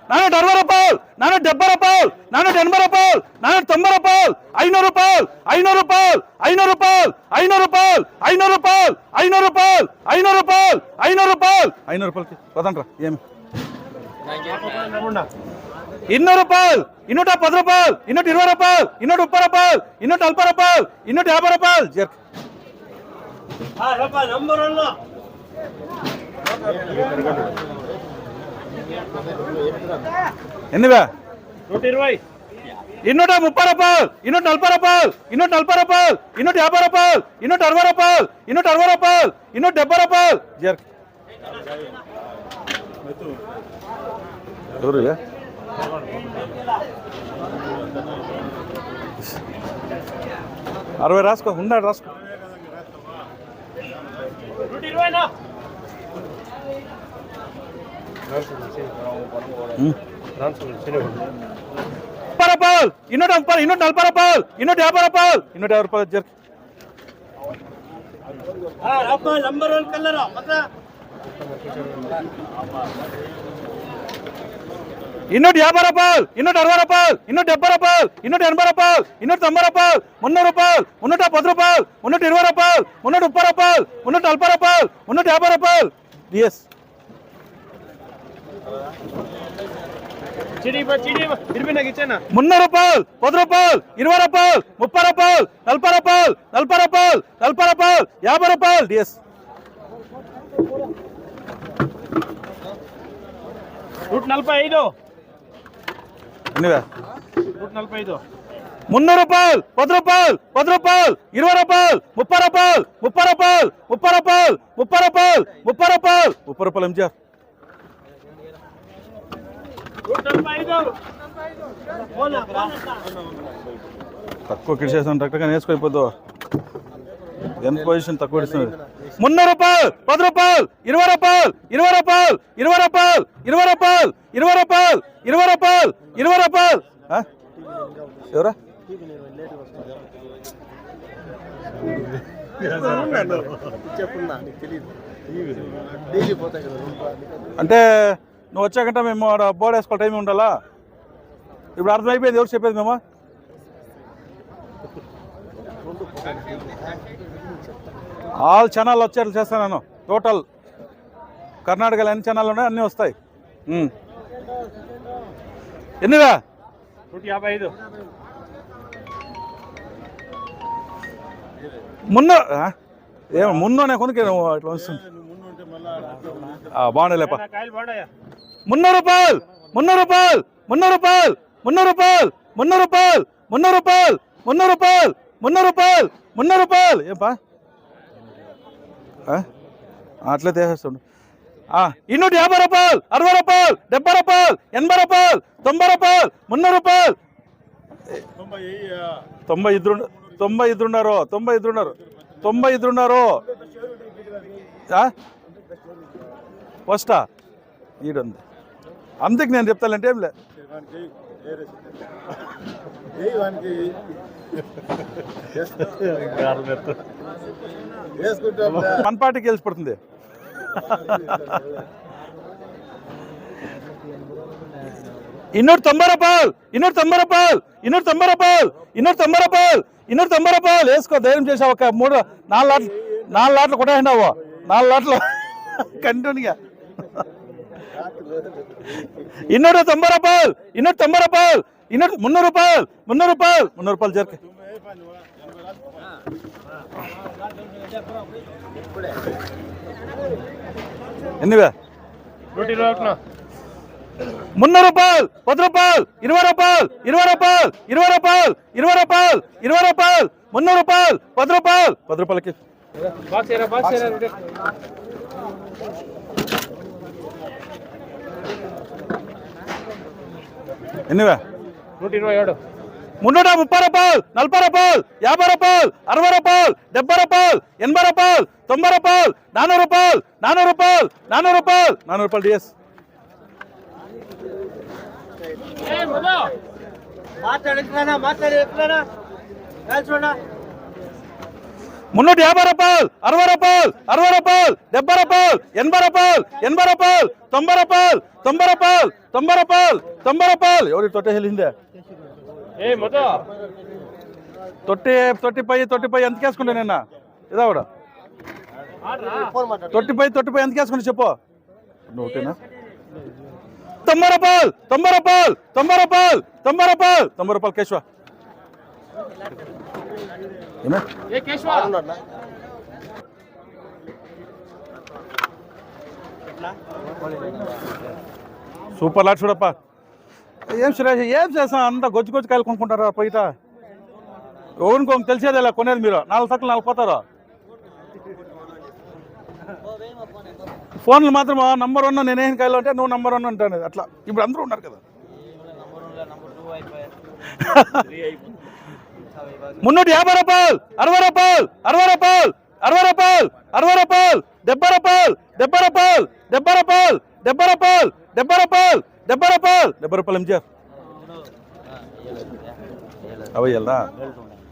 రూపాయలు 470 రూపాయలు 480 రూపాయలు 490 రూపాయలు 500 రూపాయలు 500 రూపాయలు 500 రూపాయలు 500 రూపాయలు 500 రూపాయలు 500 రూపాయలు 500 రూపాయలు 500 రూపాయలు 500 రూపాయలకి పదండ్రా ఏమి 200 రూపాయలు 210 రూపాయలు 220 రూపాయలు 230 రూపాయలు 240 రూపాయలు 250 రూపాయలు జర్క్ ఎన్నివా 230 రూపాయలు 240 రూపాయలు 240 రూపాయలు 250 రూపాయలు 260 రూపాయలు 260 రూపాయలు 270 రూపాయలు జర్క్ ఎవరు 60 రాసుకో ఉన్నాడు రాసుకో 240 రూపాయలు 240 రూపాయలు 250 రూపాయలు 250 రూపాయలు జర్క్ నంబర్ 1 కలర్ 250 రూపాయలు 260 రూపాయలు 270 రూపాయలు 280 రూపాయలు 290 రూపాయలు 300 రూపాయలు 310 రూపాయలు 320 రూపాయలు 330 రూపాయలు 340 రూపాయలు 350 రూపాయలు డిఎస్ 300 రూపాయలు 10 రూపాయలు 20 రూపాయలు 30 రూపాయలు 40 రూపాయలు 40 రూపాయలు 40 రూపాయలు 50 రూపాయలు డిఎస్ 145 ఎన్నివా 145 300 రూపాయలు 10 రూపాయలు 10 రూపాయలు 20 రూపాయలు 30 రూపాయలు 30 రూపాయలు 30 రూపాయలు 30 రూపాయలు 30 రూపాయలు 30 రూపాయలు ఎంజా 145 తక్కువ కిడిచేస్తాను కరెక్ట్గా నేర్చుకోయిపోద్దు ఎంత పొజిషన్ తక్కువ ఇస్తుంది 300 రూపాయలు 10 రూపాయలు 20 రూపాయలు 20 రూపాయలు 20 రూపాయలు 20 రూపాయలు 20 రూపాయలు 20 రూపాయలు 20 రూపాయలు ఎవరా అంటే నువ్వు వచ్చాకంటే మేము బోర్డు వేసుకోవాలి టైం ఉండాలా ఇప్పుడు అర్థమైపోయింది ఎవరు చెప్పేది మేము ఆల్ ఛానల్ వచ్చేట్లు చేస్తాను నేను టోటల్ కర్ణాటకలో ఎన్ని ఛానల్ ఉన్నాయి అన్నీ వస్తాయి ఎన్నివా 155 మున్నోనే కొనుక్కే ఇట్లా వస్తుంది బాగుండలేప 300 రూపాయలు 300 రూపాయలు 300 రూపాయలు 300 రూపాయలు 300 రూపాయలు 300 రూపాయలు 300 రూపాయలు 300 రూపాయలు 300 రూపాయలు ఏంపా అట్లే తీసేస్తుండు 250 రూపాయలు 60 రూపాయలు 70 రూపాయలు 80 రూపాయలు 90 రూపాయలు 300 రూపాయలు 90 ఉన్నారు 90 ఉన్నారు ఫస్టా ఈడుంది అందుకు నేను చెప్తానంటే ఏం లే మన పార్టీకి గెలిచిపడుతుంది 290 రూపాయలు 290 రూపాయలు 290 రూపాయలు 290 రూపాయలు 290 రూపాయలు వేసుకో ధైర్యం చేసావు ఒక 4 లాట్లు కొట్టేసినావు 4 లాట్లు కంటిన్యూగా 290 రూపాయలు 290 రూపాయలు 300 రూపాయలు 300 రూపాయలు 300 రూపాయలు జర్క ఎన్నివా 121 300 రూపాయలు 10 రూపాయలు 20 రూపాయలు 20 రూపాయలు 20 రూపాయలు 20 రూపాయలు 20 రూపాయలు 300 రూపాయలు 10 రూపాయలు 10 రూపాయలకి ఎన్నివా 127 330 రూపాయలు 40 రూపాయలు 50 రూపాయలు 60 రూపాయలు 70 రూపాయలు 80 రూపాయలు 90 రూపాయలు 400 రూపాయలు 400 రూపాయలు 400 రూపాయలు 400 రూపాయలు డిఎస్ 350 రూపాయలు 60 రూపాయలు 60 రూపాయలు 70 రూపాయలు 80 రూపాయలు 80 రూపాయలు 90 రూపాయలు 90 రూపాయలు 90 రూపాయలు 90 రూపాయలు ఎవరి తొట్టే వెళ్ళిందే ఏ మొత్తం తొట్టిపై ఎంత కేసుకుంటా నిన్న ఇదా కూడా తొట్టిపై ఎంత కేసుకుంటా చెప్పు ఓకేనా 90 రూపాయలు 90 రూపాయలు 90 రూపాయలు 90 రూపాయలు 90 రూపాయలు కేశవ ఏమే ఏ కేశవ సూపర్ లాట్ చూడప్ప ఏం సురేష్ ఏం చేస్తాం అంతా గొజ్జు కాయలు కొనుక్కుంటారా బయట ఎవరికొక తెలిసేది ఇలా కొనేది మీరు 4 తక్కువ 4 పోతారు ఫోన్లు మాత్రం నంబర్ 1 నేనేం కాయలు అంటే నువ్వు నంబర్ 1 అంటాను అట్లా ఇప్పుడు అందరూ ఉన్నారు కదా 350 రూపాయలు 60 రూపాయలు 60 రూపాయలు 60 రూపాయలు 60 రూపాయలు 70 రూపాయలు 70 రూపాయలు 70 రూపాయలు 70 రూపాయలు 70 రూపాయలు 70 రూపాయలు 70 రూపాయలు ఎంజార్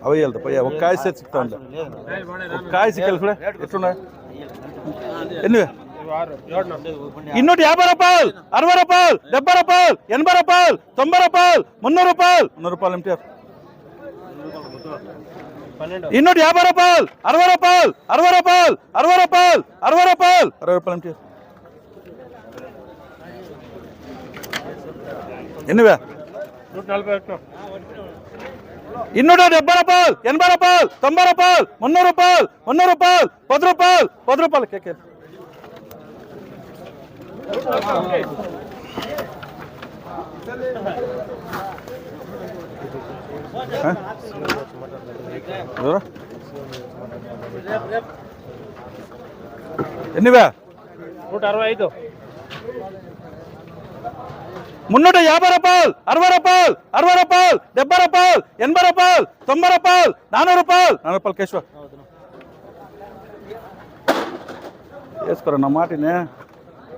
అవే వెళ్తా పోయా ఒక కాయ సిక్తా ఉంటా ఒక కాయ సిక్కలు కూడా ఎట్లున్నా ఎన్ని 250 రూపాయలు 60 రూపాయలు 70 రూపాయలు 80 రూపాయలు 90 రూపాయలు 300 రూపాయలు 300 రూపాయలు ఎంటీఆర్ 250 రూపాయలు 60 రూపాయలు 60 రూపాయలు 60 రూపాయలు 60 రూపాయలు 60 రూపాయలు ఎంటీఆర్ ఎన్నివే 140 270 రూపాయలు 80 రూపాయలు 90 రూపాయలు 300 రూపాయలు 300 రూపాయలు 10 రూపాయలు 10 రూపాయలు కేకే ఎన్నివే 165 350 రూపాయలు 60 రూపాయలు 60 రూపాయలు 70 రూపాయలు 80 రూపాయలు 90 రూపాయలు 400 రూపాయలు 400 రూపాయలు కేశవ వేసుకోరా నా మాటనే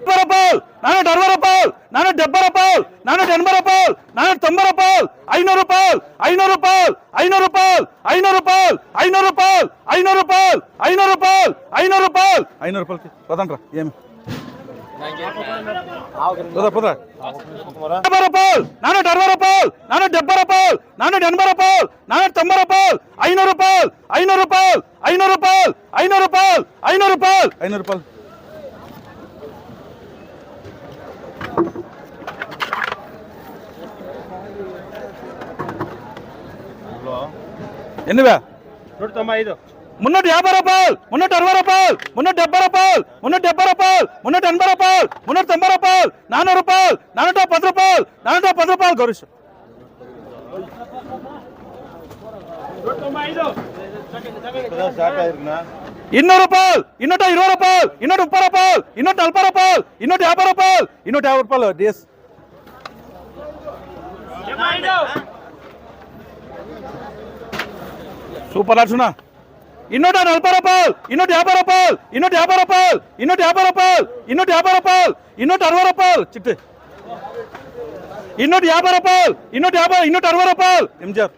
40 రూపాయలు 460 రూపాయలు 470 రూపాయలు 480 రూపాయలు 490 రూపాయలు 500 రూపాయలు 500 రూపాయలు 500 రూపాయలు 500 రూపాయలు 500 రూపాయలు 500 రూపాయలు 500 రూపాయలు 500 రూపాయలు 500 రూపాయలకి పదండ్రా ఏమి పోదా 50 రూపాయలు 460 రూపాయలు 470 రూపాయలు 480 రూపాయలు 490 రూపాయలు 500 రూపాయలు 500 రూపాయలు 500 రూపాయలు 500 రూపాయలు 500 రూపాయలు 500 రూపాయలు ఎన్నివే 195 350 రూపాయలు 360 రూపాయలు 370 రూపాయలు 370 రూపాయలు 380 రూపాయలు 390 రూపాయలు 400 రూపాయలు 410 రూపాయలు 410 రూపాయలు గౌరీష్ 200 రూపాయలు 220 రూపాయలు 230 రూపాయలు 240 రూపాయలు 250 రూపాయలు 250 రూపాయలు డిఎస్ సూపర్ అర్జునా 240 రూపాయలు 250 రూపాయలు 250 రూపాయలు 250 రూపాయలు 250 రూపాయలు 260 రూపాయలు చిట్టి 250 రూపాయలు 250 260 రూపాయలు ఎంజిఆర్